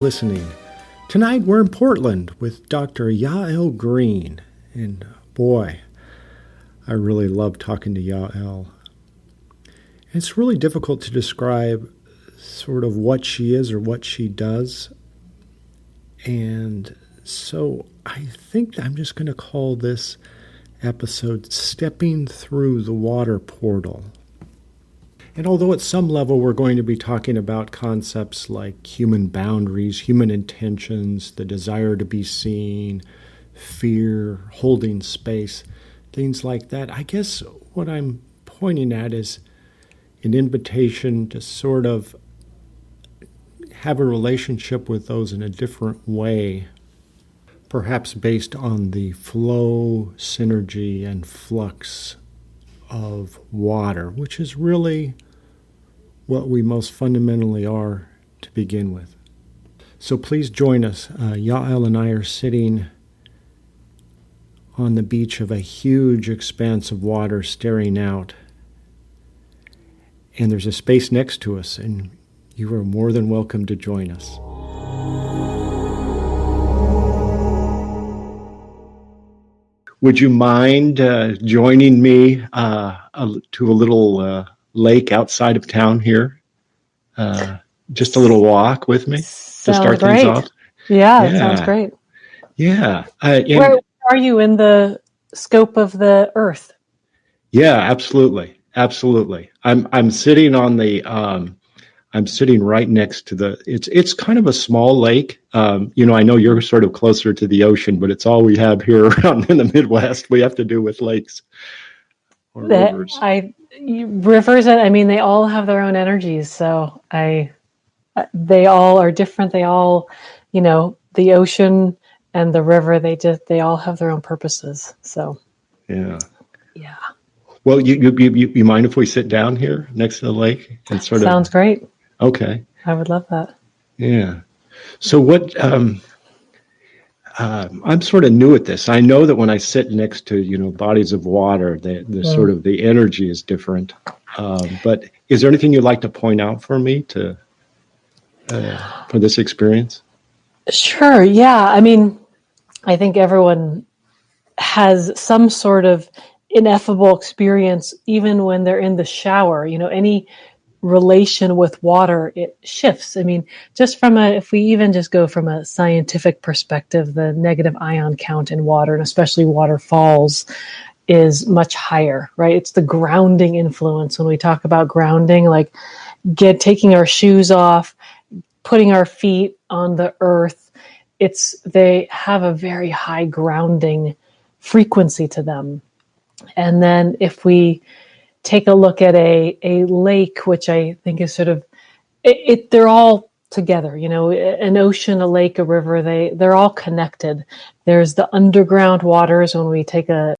Listening. Tonight we're in Portland with Dr. Yael Green. And boy, I really love talking to Yael. It's really difficult to describe sort of what she is or what she does. And so I think I'm just going to call this episode Stepping Through the Water Portal. And although at some level we're going to be talking about concepts like human boundaries, human intentions, the desire to be seen, fear, holding space, things like that, I guess what I'm pointing at is an invitation to sort of have a relationship with those in a different way, perhaps based on the flow, synergy, and flux of water, which is really what we most fundamentally are to begin with. So please join us. Yael and I are sitting on the beach of a huge expanse of water staring out. And there's a space next to us, and you are more than welcome to join us. Would you mind joining me to a little lake outside of town here? Just a little walk with me to start things off? Yeah, it sounds great. Yeah. Where are you in the scope of the Earth? Yeah, absolutely. Absolutely. I'm sitting on the I'm sitting right next to it's kind of a small lake. I know you're sort of closer to the ocean, but it's all we have here around in the Midwest. We have to do with lakes or rivers. Rivers, they all have their own energies. So they all are different. They all, the ocean and the river, they all have their own purposes. So, yeah. Yeah. Well, you mind if we sit down here next to the lake and sort of? Sounds great. Okay. I would love that. Yeah. So what, I'm sort of new at this. I know that when I sit next to, bodies of water, the sort of the energy is different. But is there anything you'd like to point out for me for this experience? Sure. Yeah. I think everyone has some sort of ineffable experience, even when they're in the shower. Any relation with water, it shifts. If we even just go from a scientific perspective, the negative ion count in water, and especially waterfalls, is much higher, right? It's the grounding influence. When we talk about grounding, like taking our shoes off, putting our feet on the earth, they have a very high grounding frequency to them. And then if we take a look at a lake, which I think is sort of, they're all together, an ocean, a lake, a river, they're all connected. There's the underground waters when we take a